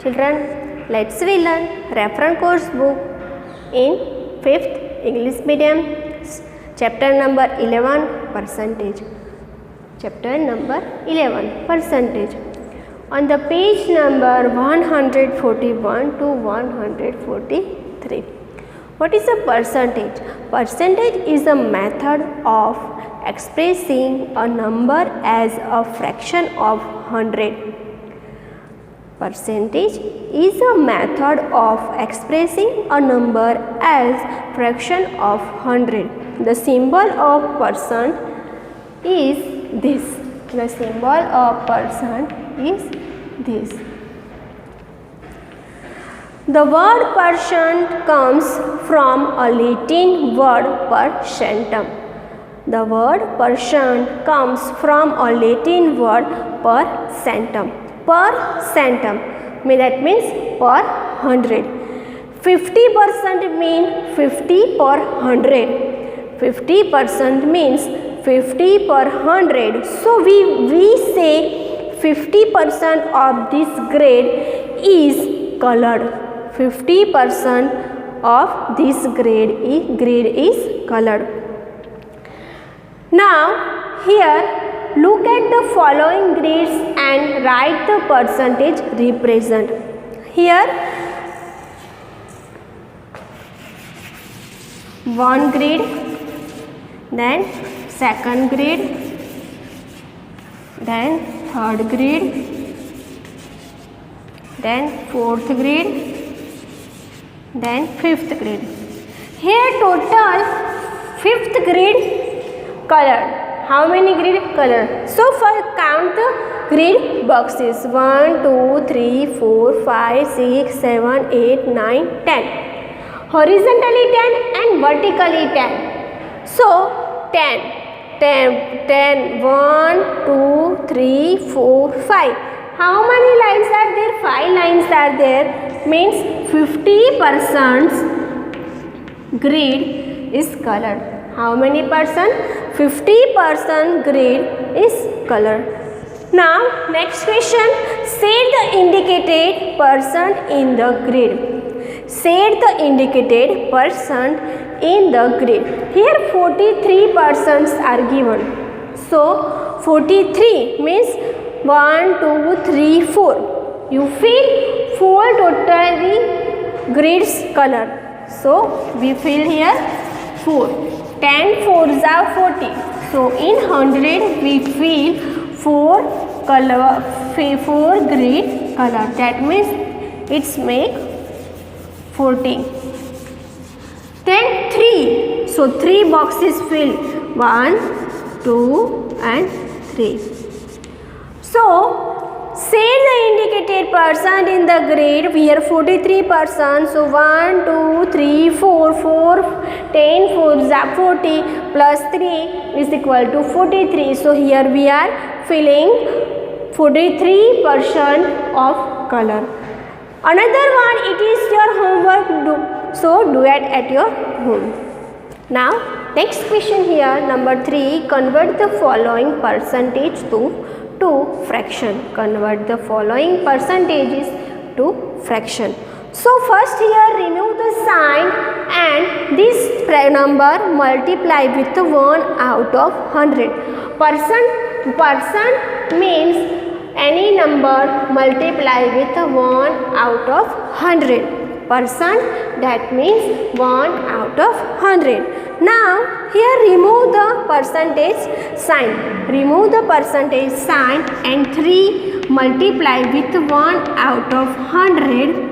Children, let's we learn reference course book in 5th English medium, chapter number 11, percentage. Chapter number 11, percentage. On the page number 141 to 143. What is a percentage? Percentage is a method of expressing a number as a fraction of 100. Percentage is a method of expressing a number as fraction of 100. The symbol of percent is this. The symbol of percent is this. The word percent comes from a Latin word percentum. The word percent comes from a Latin word percentum. Percentum, that means per 100. 50% mean 50 per 100. 50% means 50 per 100. So we say 50% of this grade is colored. 50% of this grade is colored. Now here look at the following grades and write the percentage represent. Here one grade, then second grade, then third grade, then fourth grade, then fifth grade. Here total fifth grade colored. How many grade color? So first count the grade boxes. 1, 2, 3, 4, 5, 6, 7, 8, 9, 10. Horizontally 10 and vertically 10. So 10. 1, 2, 3, 4, 5. How many lines are there? 5 lines are there. Means 50% grid is colored. How many percent? 50% grid is colored. Now next question, set the indicated percent in the grid. Set the indicated percent in the grid. Here 43% are given. So 43 means 1, 2, 3, 4. You fill 4 totally grids color. So we fill here 4. 10 4s are 40. So in 100 we fill 4 color, 4 grid color. That means it's make 40. Then 3. So 3 boxes fill. 1, 2 and 3. So set the indicated percent in the grid. We are 43%. So 1, 2, 3, 4, 10 4s 40 plus 3 is equal to 43. So here we are filling 43% of color. Another one, it is your homework. So do it at your home. Now next question here, number 3. Convert the following percentage to fraction. Convert the following percentages to fraction. So first here remove the sign and this number multiply with 1 out of 100. Percent means any number multiply with 1 out of 100. Percent, that means 1 out of 100. Now here remove the percentage sign. Remove the percentage sign and 3 multiply with 1 out of 100.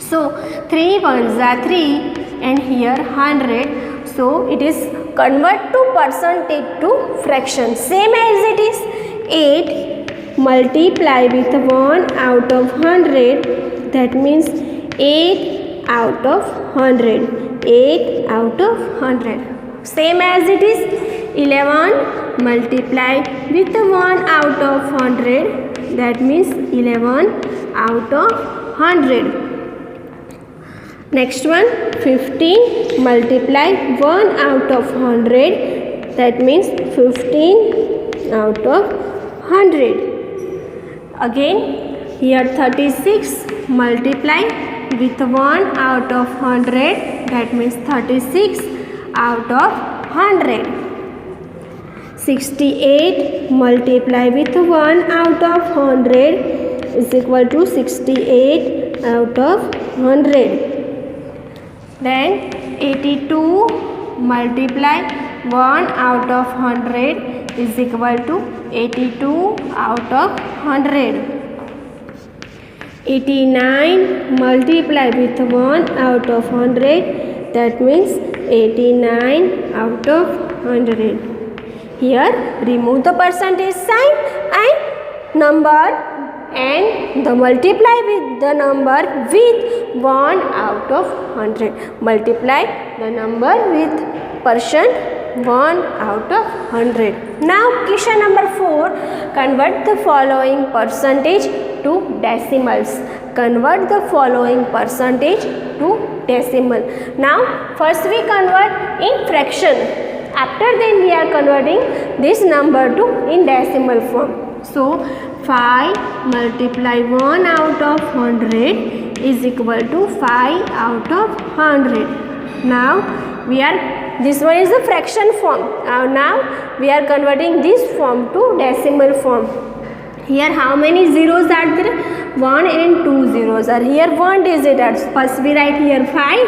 So 3 1s are 3 and here 100. So it is convert to percentage to fraction. Same as it is 8 multiply with 1 out of 100. That means 8 out of 100. 8 out of 100. Same as it is 11 multiply with 1 out of 100. That means 11 out of 100. Next one, 15 multiply 1 out of 100. That means 15 out of 100. Again here 36 multiply with 1 out of 100, that means 36 out of 100. 68 multiply with 1 out of 100 is equal to 68 out of 100. Then 82 multiply 1 out of 100 is equal to 82 out of 100. 89 multiply with 1 out of 100, that means 89 out of 100. Here remove the percentage sign and number and the multiply with the number with 1 out of 100. Multiply the number with percent 1 out of 100. Now question number 4. Convert the following percentage to decimals. Convert the following percentage to decimal. Now first we convert in fraction. After then we are converting this number to in decimal form. So 5 multiply 1 out of 100 is equal to 5 out of 100. Now we are, this one is the fraction form. Now we are converting this form to decimal form. Here how many zeros are there? 1 and 2 zeros are here. 1 digit. First we write here 5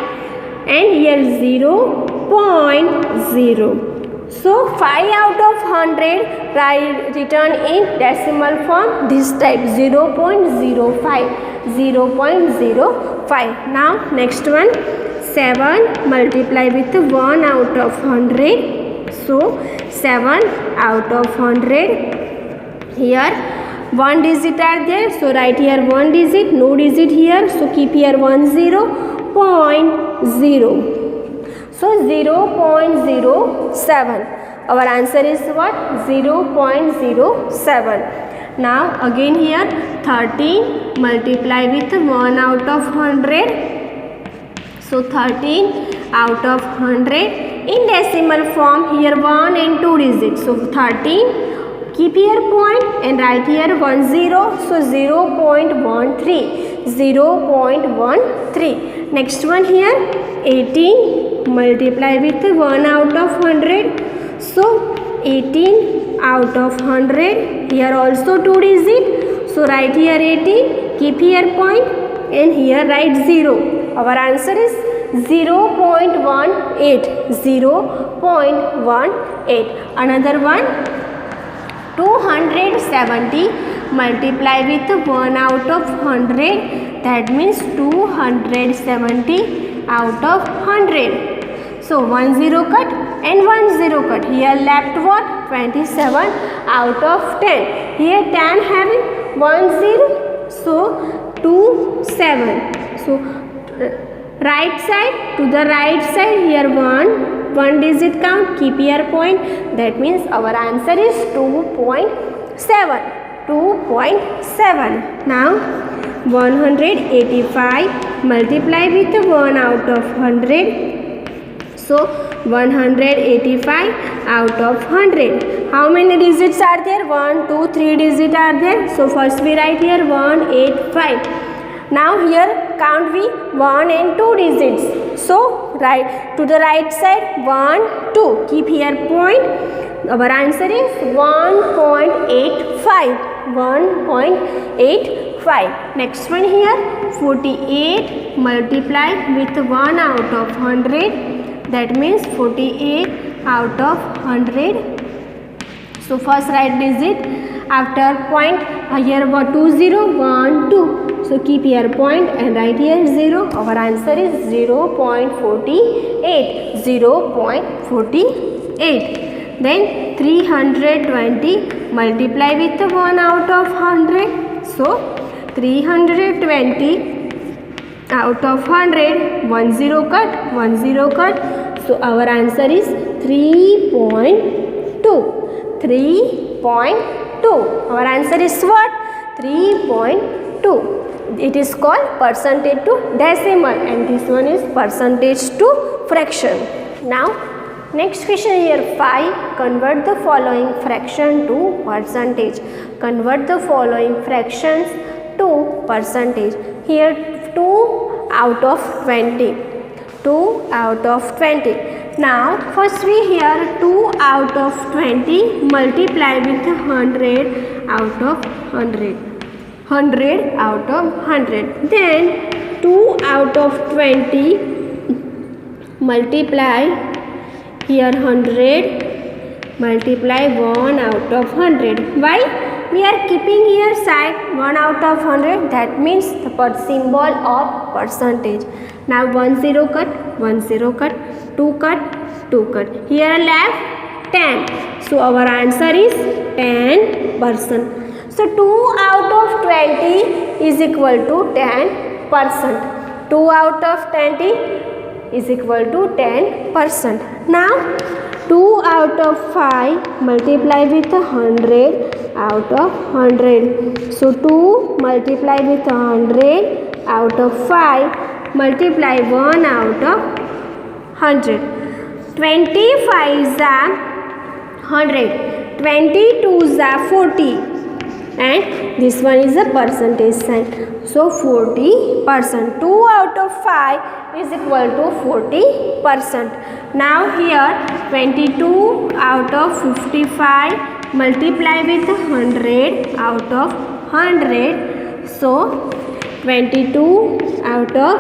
and here 0.0. So 5 out of 100 written in decimal form, this type 0.05. 0.05. Now next one, 7 multiply with 1 out of 100. So 7 out of 100. Here 1 digit are there, so write here 1 digit, no digit here, so keep here 1 0, 0.0. So 0.07. Our answer is what? 0.07. Now again here 13 multiply with 1 out of 100. So 13 out of 100 in decimal form, here 1 and 2 digits. So 13. Keep here point and write here 10, so 0.13. 0.13. Next one here 18 multiply with 1 out of 100. So 18 out of 100. Here also 2 digit. So write here 18. Keep here point and here write 0. Our answer is 0.18. 0.18. Another one. 270 multiply with 1 out of 100, that means 270 out of 100. So 1 0 cut and 1 0 cut. Here left what? 27 out of 10. Here 10 having 1 0, so 2 7. So right side to the right side, here 1 digit count, keep here point, that means our answer is 2.7. 2.7. Now 185 multiply with 1 out of 100. So 185 out of 100. How many digits are there? 1, 2, 3 digits are there. So first we write here 185. Now here count we 1 and 2 digits. So right to the right side 1, 2. Keep here point. Our answer is 1.85. 1.85. Next one here 48 multiply with 1 out of 100. That means 48 out of 100. So first write digit after point, here 2 0 1 2. So keep here point and write here 0. Our answer is 0.48. 0.48. Then 320 multiply with 1 out of 100. So 320 out of 100. 1 0 cut. 1 0 cut. So our answer is 3.2. 3.2. Our answer is what? 3.2. It is called percentage to decimal, and this one is percentage to fraction. Now next question here 5. Convert the following fraction to percentage. Convert the following fractions 2 percentage. Here 2 out of 20. 2 out of 20. Now first we here 2 out of 20 multiply with 100 out of 100. 100 out of 100. Then 2 out of 20 multiply here 100 multiply 1 out of 100. Why? We are keeping here side 1 out of 100. That means the symbol of percentage. Now 1 0 cut, 1 0 cut, 2 cut, 2 cut. Here left 10. So our answer is 10%. So 2 out of 20 is equal to 10%. 2 out of 20 is equal to 10%. Now 2 out of 5 multiply with 100 out of 100. So 2 multiply with 100 out of 5 multiply 1 out of 100. 25 is 100. 22 is 40. And this one is a percentage sign. So 40%. 2 out of 5 is equal to 40%. Now here 22 out of 55 multiply with 100 out of 100. So 22 out of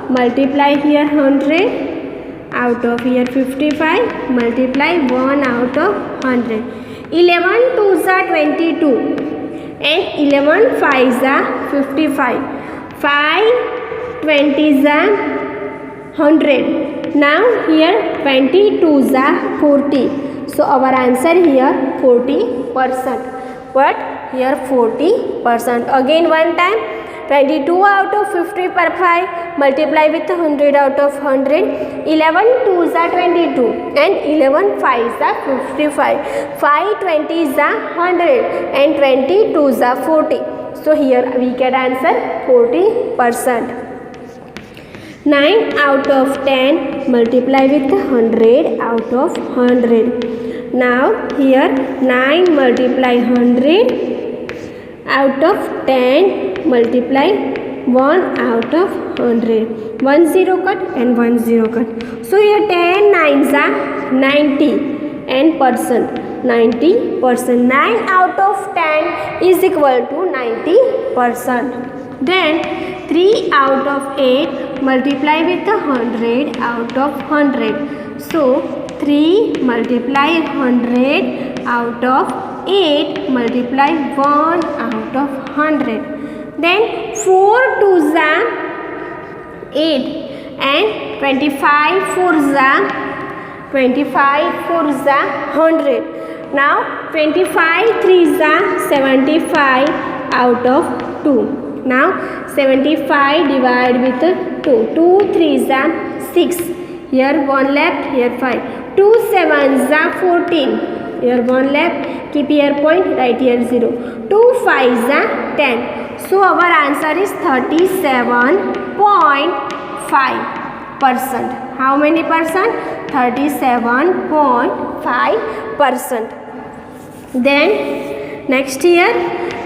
multiply here 100 out of here 55 multiply 1 out of 100. 11 2s are 22. And 11 5s are 55. 5 20s are 100. Now here 22s are 40. So our answer here 40%. But here 40%. Again one time. 22 out of 50 per 5 multiply with 100 out of 100. 11 2s are 22 and 11 5s are 55. 5 20s are 100 and 20 2s are 40. So here we get answer 40%. 9 out of 10 multiply with 100 out of 100. Now here 9 multiply 100 out of 10 multiply 1 out of 100. 1 0 cut and 1 0 cut. So here 10 9s are 90 and percent 90%. 9 out of 10 is equal to 90%. Then 3 out of 8 multiply with 100 out of 100. So 3 multiply 100 out of 8 multiply 1 out of 100. Then 4 2s are 8 and 25 4s are 100. Now 25 3s are 75 out of 2. Now 75 divided with 2. 2 3s are 6. Here 1 left, here 5. 2 7s are 14. Here 1 left, keep here point, write here 0. 2 5s are 10. So our answer is 37.5%. How many percent? 37.5%. Then next here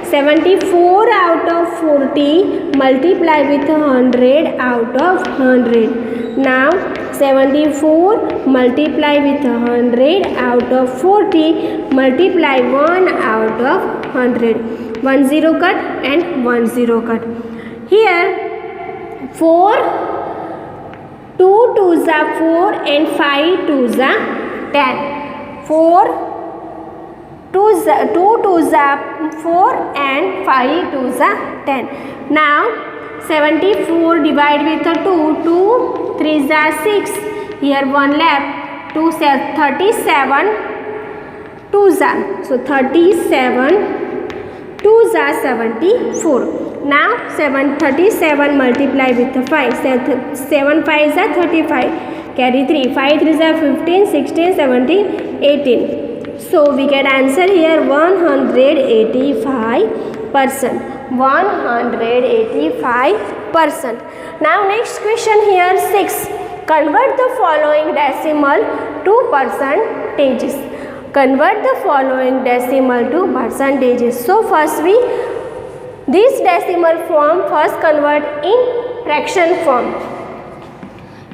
74 out of 40 multiply with 100 out of 100. Now 74 multiply with 100 out of 40 multiply 1 out of 100. 1 0 cut and 1 0 cut. Here 4 2 2s are 4 and 5 2s are 10. 4 2 2s are 4 and 5 2s are 10. Now 74 divided with 2. 2 3s are 6. Here 1 left. 2 37 2s are. So 37 2s are 74. Now 37 multiply with 5. 7 5s are 35. Carry 3. 5 3s are 15, 16, 17, 18. So we get answer here 185%. 185%. Now next question here 6. Convert the following decimal to percentages. Convert the following decimal to percentages. So first we This decimal form first convert in fraction form.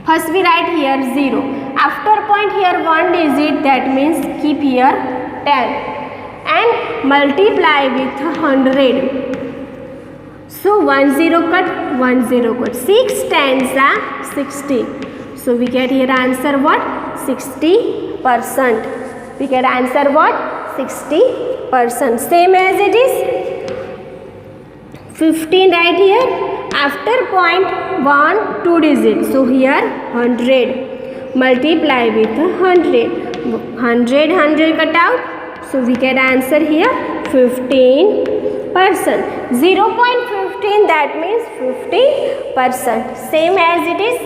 First we write here 0. After point here 1 digit, that means keep here 10 and multiply with 100. So 1 0 cut, 1 0 cut. 6 tens are 60. So we get here answer what? 60%. We get answer what? 60%. Same as it is 15 right here. After point 1 2 digits. So here 100. Multiply with 100. 100 cut out. So we get answer here 15%. 0.15, that means 50%. Same as it is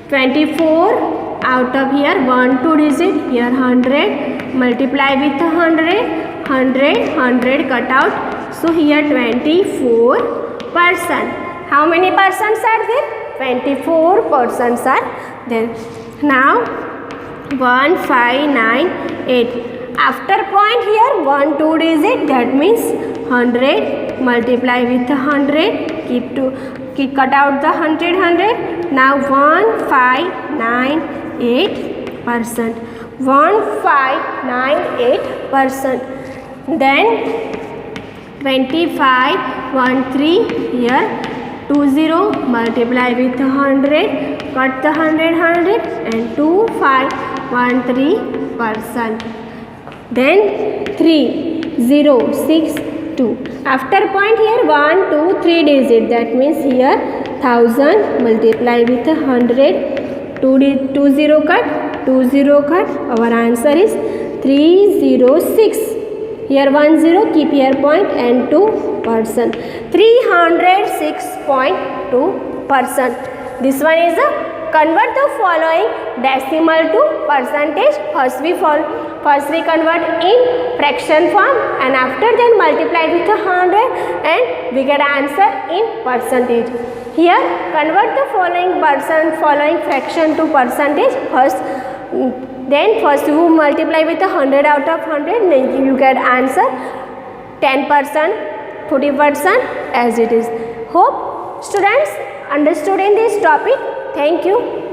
24 out of here 1 2 digit, here 100, multiply with 100 cut out. So here 24%. How many percents are there? 24% are there. Now 1598. After point here 1 2 digit, that means 100, multiply with 100, keep cut out the 100. Now 1598%. 1598%. Then 25 13 here 20, multiply with 100, cut the 100 and 2513%. Then 3 0 6 2. After point here 1 2 3 digit, that means here 1000, multiply with 100, 20 cut, 20 cut. Our answer is 306. Here 1 0, keep here point and 2%. 306.2%. This one is a convert the following decimal to percentage. First we convert in fraction form and after then multiply with 100 and we get answer in percentage. Here convert the following fraction to percentage. First you multiply with 100 out of 100, then you get answer 10%, 40% as it is. Hope students understood in this topic. Thank you.